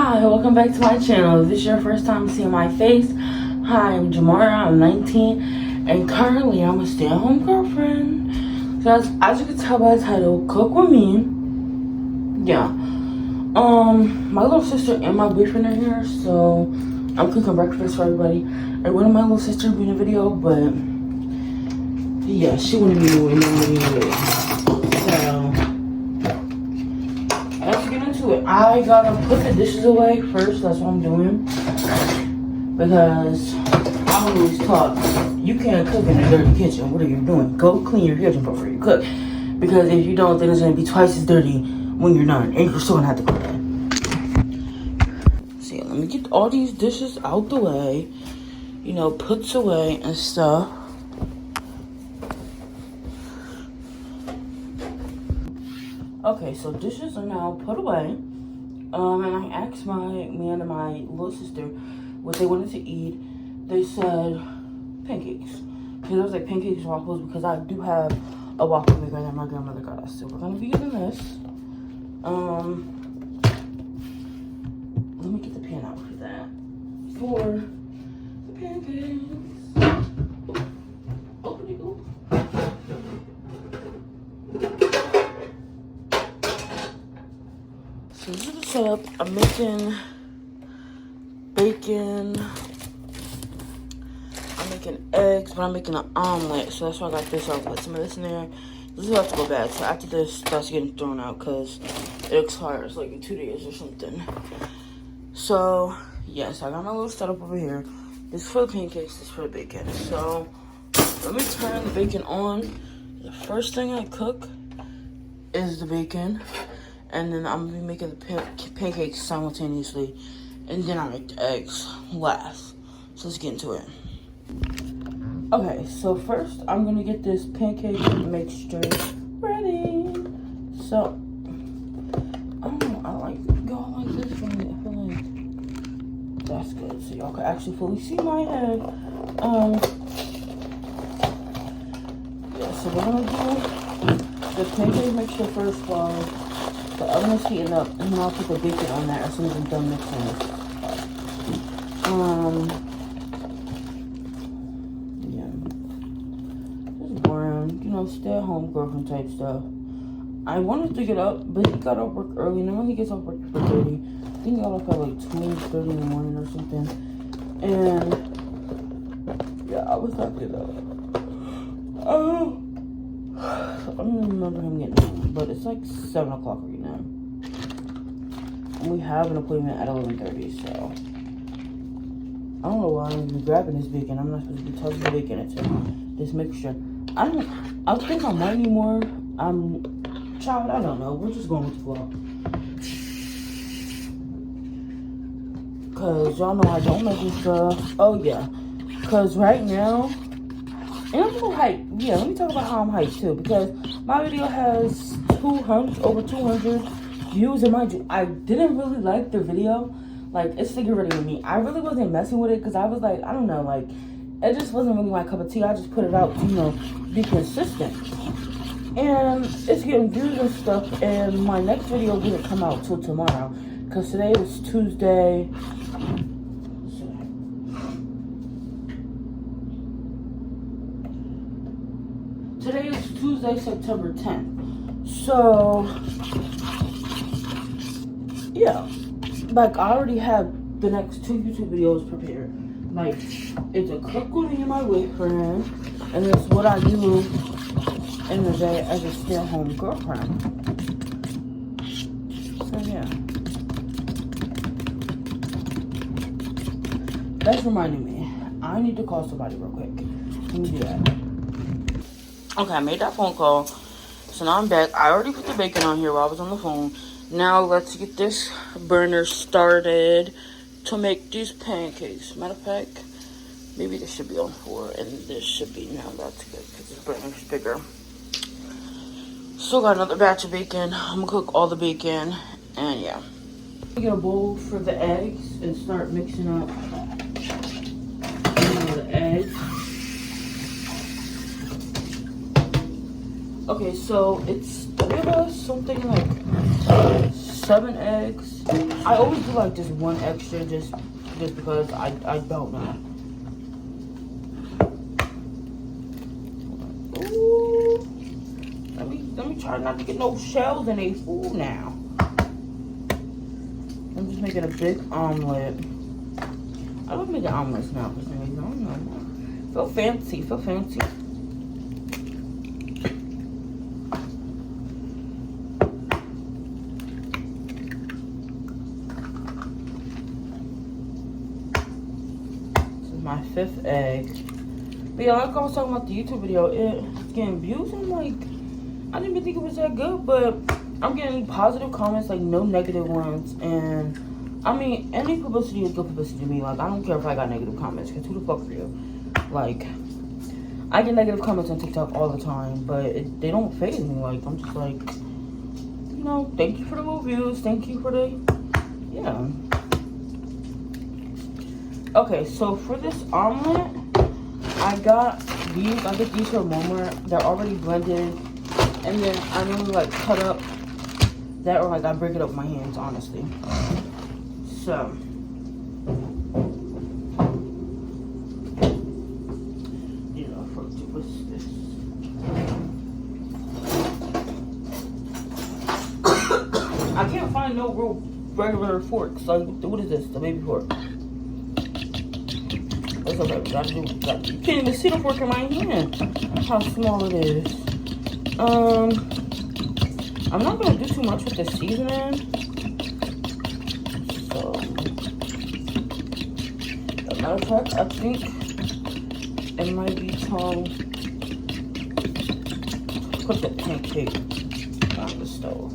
Hi, welcome back to my channel. If this is your first time seeing my face, hi, I'm Jamara, I'm 19, and currently I'm a stay-at-home girlfriend. So as you can tell by the title, Cook With Me. Yeah. My little sister and my boyfriend are here, so I'm cooking breakfast for everybody. I wanted my little sister to be in the video, but yeah, she wanted me to be in the video. So let's get into it. I gotta put the dishes away first. That's what I'm doing. Because I always taught, you can't cook in a dirty kitchen. What are you doing? Go clean your kitchen before you cook. Because if you don't, then it's gonna be twice as dirty when you're done. And you're still gonna have to cook it. So yeah, let me get all these dishes out the way. You know, puts away and stuff. Okay, so dishes are now put away. And I asked me and my little sister what they wanted to eat. They said pancakes. Because I was like pancakes, waffles, because I do have a waffle maker that my grandmother got us. So we're gonna be using this. Let me get the pan out for that. For the pancakes. Open it up. So this is the setup. I'm making bacon. I'm making eggs, but I'm making an omelet. So that's why I got this. I'll put some of this in there. This will have to go bad. So after this, that's getting thrown out because it expires like in 2 days or something. So yes, I got my little setup over here. This is for the pancakes. This is for the bacon. So let me turn the bacon on. The first thing I cook is the bacon. And then I'm gonna be making the pancakes simultaneously. And then I make the eggs last. So let's get into it. Okay, so first I'm gonna get this pancake mixture ready. So, I don't know, I like going like this for me. I feel like that's good. So y'all can actually fully see my head. Yeah, so we're gonna do the pancake mixture first while the oven is heating up, and then I'll put the bacon on there as soon as I'm done mixing it. Yeah. Just boring, you know, stay-at-home girlfriend type stuff. I wanted to get up, but he got off work early. Normally he gets off work for 30. I think he got off at like 2:30 in the morning or something. And yeah, I was not get up. Oh. I don't even remember him getting home, but it's like 7 o'clock right now. And we have an appointment at 11:30, so I don't know why I'm even grabbing this bacon. I'm not supposed to be touching the bacon. It's this mixture. I think I might need more. Child, I don't know. We're just going with the flow. Cause y'all know I don't make this stuff. Oh yeah. Cause right now, and I'm a little hyped. Yeah, let me talk about how I'm hyped too. Because my video has over 200 views. And mind you, I didn't really like the video. Like, it's figure ready with me. I really wasn't messing with it because I was like, I don't know, like, it just wasn't really my cup of tea. I just put it out to, you know, be consistent. And it's getting views and stuff. And my next video wouldn't come out till tomorrow. Because today was Tuesday. Today is Tuesday, September 10th. So, yeah. Like, I already have the next 2 YouTube videos prepared. Like, it's a cook with me and my boyfriend. And it's what I do in the day as a stay-at-home girlfriend. So, yeah. That's reminding me. I need to call somebody real quick. Let me do that. Okay, I made that phone call. So now I'm back. I already put the bacon on here while I was on the phone. Now let's get this burner started to make these pancakes. Matter of fact, maybe this should be on 4 and this should be, now that's good because this burner's bigger. Still got another batch of bacon. I'm gonna cook all the bacon and yeah. Get a bowl for the eggs and start mixing up the eggs. Okay, so it's give us something like 7 eggs. I always do like just 1 extra just because I don't know. Ooh. Let me try not to get no shells in a food now. I'm just making a big omelet. I love making omelets now for some reason. I don't know. Feel fancy, feel fancy. This is my 5th egg. But yeah, like I was talking about the YouTube video, it's getting views. I'm like, I didn't even think it was that good, but I'm getting positive comments, like no negative ones. And I mean, any publicity is good publicity to me. Like, I don't care if I got negative comments, because who the fuck are you? Like, I get negative comments on TikTok all the time, but they don't faze me. Like, I'm just like, you know, thank you for the little views. Thank you for the, yeah. Okay, so for this omelet, I got these. I get these from Walmart. They're already blended. And then I normally like cut up that, or like I break it up with my hands, honestly. So, you know, what's this? I can't find no real regular forks. Like, what is this? The baby fork. That's okay. You can't even see the fork in my hand. How small it is. I'm not gonna do too much with the seasoning. So, as a matter of fact, I think it might be time to put the pancake on the stove.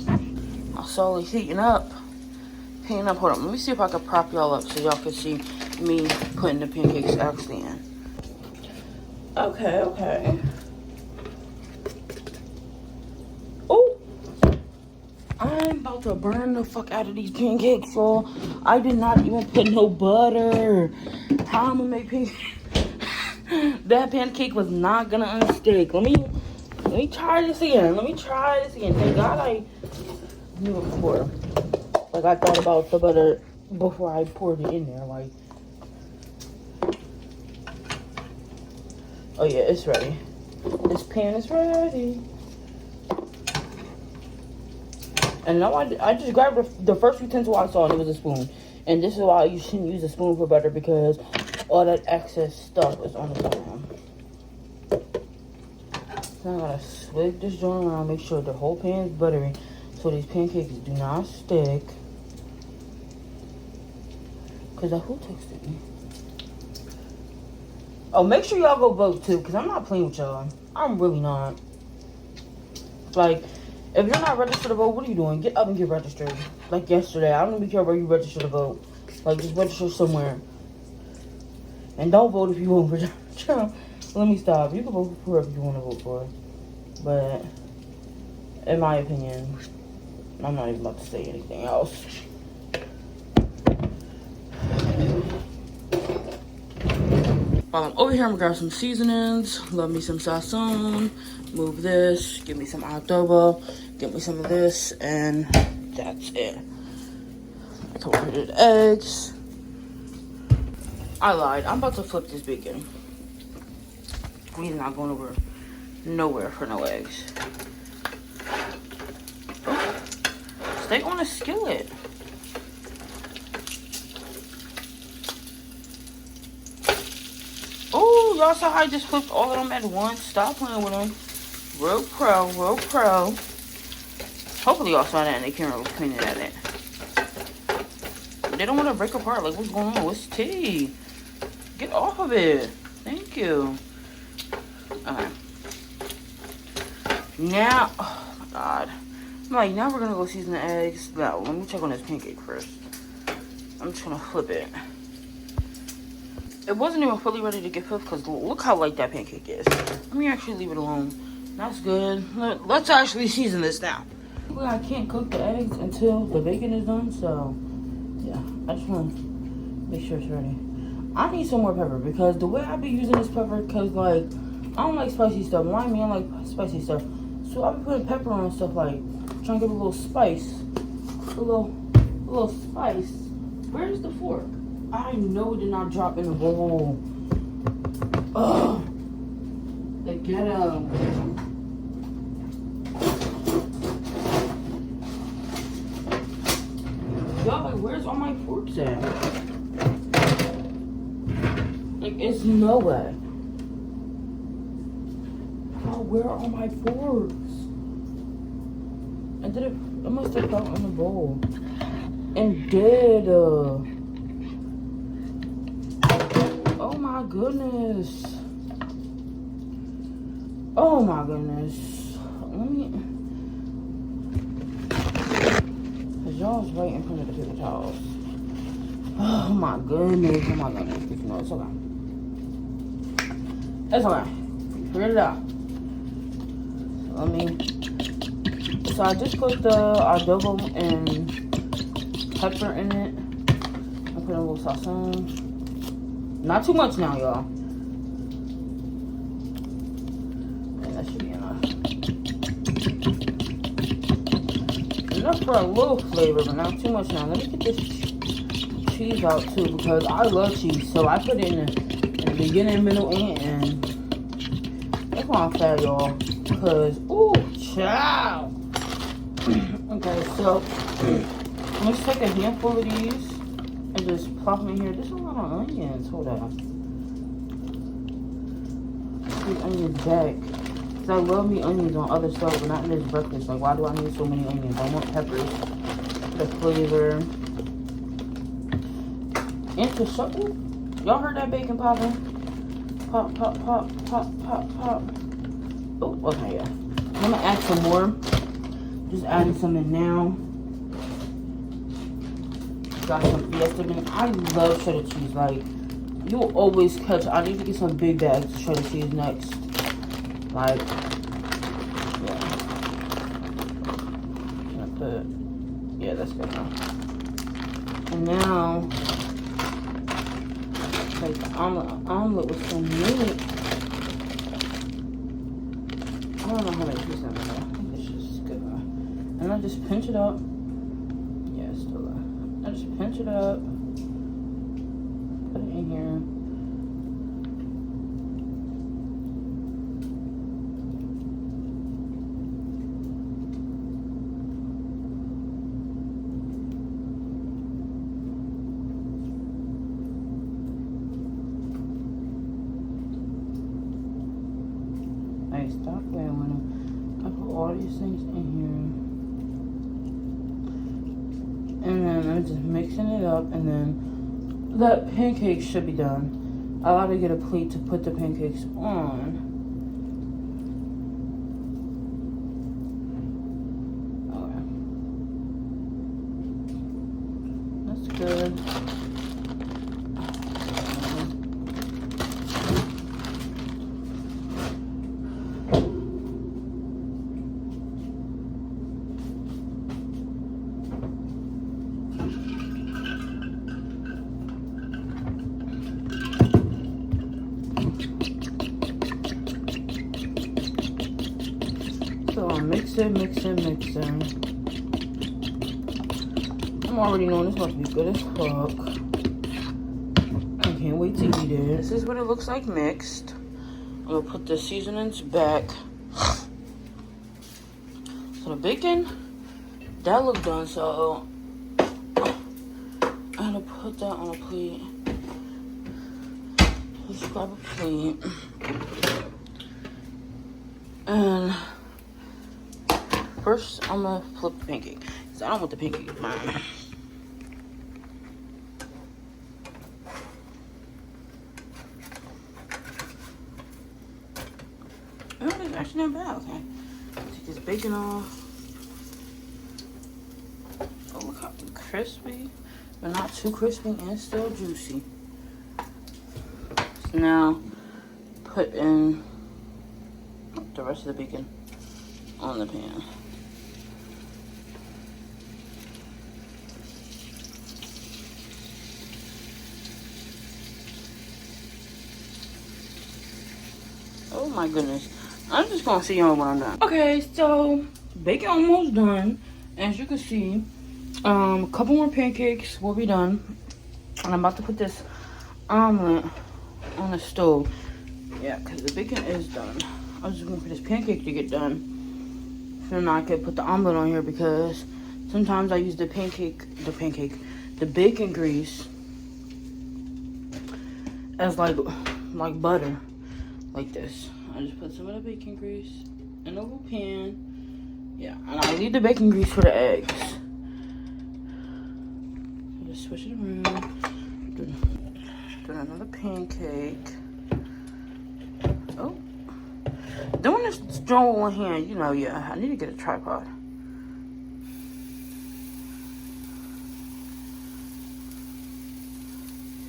I'm slowly heating up. Hold on. Let me see if I can prop y'all up so y'all can see me putting the pancakes actually in. Okay. Oh, I'm about to burn the fuck out of these pancakes, y'all. I did not even put no butter. How I'm gonna make pancakes? That pancake was not gonna unstick. Let me try this again. Thank God I knew it before. Like, I thought about the butter before I poured it in there. Like, oh yeah, it's ready. This pan is ready. And now I just grabbed the first utensil I saw, and it was a spoon. And this is why you shouldn't use a spoon for butter, because all that excess stuff is on the bottom. So I gotta swig this joint around, make sure the whole pan is buttery, so these pancakes do not stick. Cause who texted me? Oh, make sure y'all go vote too, cause I'm not playing with y'all. I'm really not. Like, if you're not registered to vote, what are you doing? Get up and get registered. Like yesterday, I don't even care where you register to vote. Like, just register somewhere. And don't vote if you want for Trump. Let me stop. You can vote for whoever you want to vote for. But, in my opinion, I'm not even about to say anything else. While I'm over here, I'm gonna grab some seasonings. Love me some sazon. Move this. Give me some adobo. Get me some of this. And that's it. 200 eggs. I lied. I'm about to flip this bacon. We're not going over nowhere for no eggs. Oh, stay on a skillet. Oh, y'all saw how I just flipped all of them at once. Stop playing with them. Real pro, real pro. Hopefully y'all saw that and the camera was cleaning at it. They don't want to break apart. Like, what's going on? What's tea? Get off of it. Thank you. Okay. Now, oh my God. I'm like, now we're going to go season the eggs. No, let me check on this pancake first. I'm just going to flip it. It wasn't even fully ready to get flipped because look how light that pancake is. Let me actually leave it alone. That's good. Let's actually season this now. Well, I can't cook the eggs until the bacon is done, so yeah. I just want to make sure it's ready. I need some more pepper because the way I be using this pepper, because like, I don't like spicy stuff. Why me? I like spicy stuff. So I'll be putting pepper on stuff, like trying to give it a little spice. little spice. Where's the fork? I know it did not drop in the bowl. Ugh. The ghetto. Yo, like, where's all my forks at? Like, it's nowhere. Oh, where are all my forks? I must have fell in the bowl. And did. Oh my goodness. Oh my goodness. Let me. Cause y'all's right in front of the paper towels. Oh my goodness. Oh my goodness. No, it's okay. It's okay. Figure it out. Let me. So I just put the adobo and pepper in it. I put a little sazon. Not too much now, y'all. And that should be enough. Enough for a little flavor, but not too much now. Let me get this cheese out too, because I love cheese. So I put it in the beginning, middle, and end. That's why I'm fat, y'all. Because, ooh, chow. Okay, so let's take a handful of these and just plop them in here. There's a lot of onions. Hold on. These onions back. Because I love me onions on other stuff, but not in this breakfast. Like, why do I need so many onions? I want peppers. The flavor. Into something. Y'all heard that bacon popping? Pop, pop, pop, pop, pop, pop. Oh, okay, yeah. I'm going to add some more. Just adding some in now. Got some Fiesta beans. I love cheddar cheese. Like, you'll always catch. I need to get some big bags of cheddar cheese next. Like, yeah. I'm gonna put, yeah, that's good now. And now, like the omelet with some meat. I don't know how many pieces I'm gonna. It's just good. And I just pinch it up. Yeah, it's still there. I just pinch it up. Put it in here. Nice, stop there when I put all these things in here. And then I'm just mixing it up, and then that pancake should be done. I gotta get a plate to put the pancakes on. Okay. That's good. So I'm mixing. I'm already knowing this must be good as fuck. I can't wait to eat it. This is what it looks like mixed. I'm gonna put the seasonings back. So the bacon, that looked done, so I'm gonna put that on a plate. Let's grab a plate. And first, I'm gonna flip the pancake. Because I don't want the pancake to burn. Oh, it's actually not bad. Okay. Take this bacon off. Oh, look how crispy. But not too crispy and still juicy. So now, put in the rest of the bacon on the pan. Oh my goodness. I'm just gonna see y'all when I'm done. Okay, so bacon almost done. As you can see, A couple more pancakes will be done. And I'm about to put this omelet on the stove. Yeah, because the bacon is done. I was just waiting for this pancake to get done. So now I can put the omelet on here because sometimes I use the bacon grease as like butter, like this. I just put some of the bacon grease in a little pan. Yeah, and I leave the bacon grease for the eggs. So just switch it around. Do another pancake. Oh, doing this strong with one hand, you know, yeah, I need to get a tripod.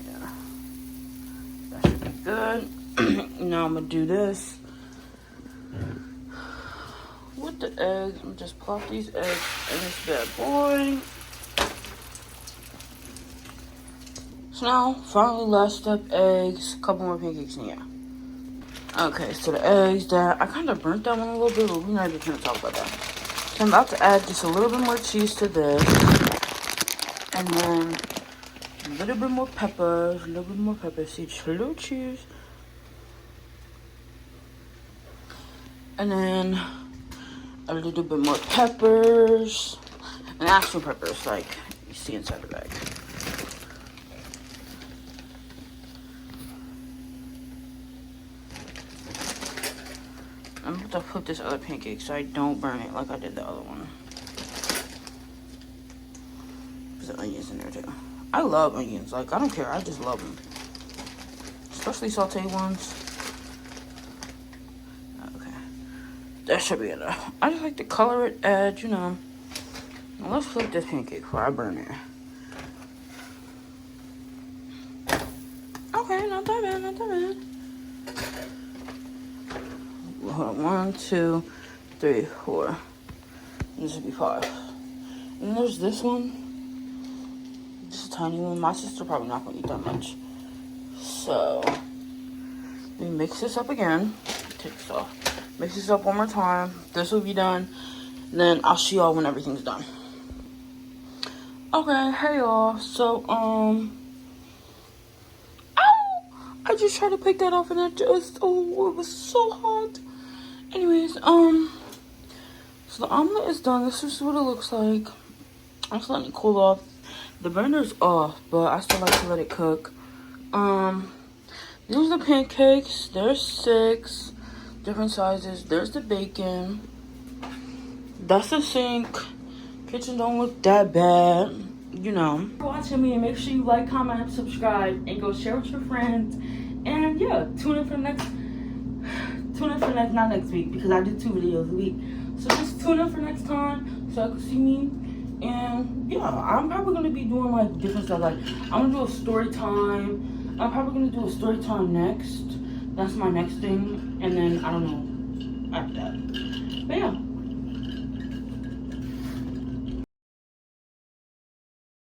Yeah, that should be good. Now I'm gonna do this with the eggs. I'm just plop these eggs in this bad boy. So now, finally, last step, eggs, couple more pancakes in here. Okay, so the eggs, that I kind of burnt that one a little bit, but we're not even going to talk about that. So I'm about to add just a little bit more cheese to this, and then a little bit more peppers, see, just a little cheese. And then a little bit more peppers, and actual peppers, like you see inside the bag. I'm about to put this other pancake so I don't burn it like I did the other one. There's the onions in there too. I love onions. Like, I don't care. I just love them. Especially sauteed ones. Okay. That should be enough. I just like to color it, add, you know. Now let's flip this pancake before I burn it. Okay, not that bad, not that bad. Hold on, 1, 2, 3, 4. This should be 5. And there's this one. Just a tiny one. My sister probably not gonna eat that much. So let me mix this up again. Take this off. Mix this up one more time. This will be done. And then I'll see y'all when everything's done. Okay, hey y'all. So I just tried to pick that off and it just it was so hot. Anyways, so the omelet is done. This is what it looks like. I'm just letting it cool off. The burner's off, but I still like to let it cook. These are the pancakes. There's 6 different sizes. There's the bacon. That's the sink. Kitchen don't look that bad, you know. For watching me, and make sure you like, comment, subscribe, and go share with your friends. And yeah, tune in for next, not next week, because I do 2 videos a week. So just tune in for next time so I can see me. And yeah, I'm probably gonna be doing like different stuff. Like I'm gonna do a story time. I'm probably gonna do a story time next. That's my next thing. And then I don't know after that. But yeah.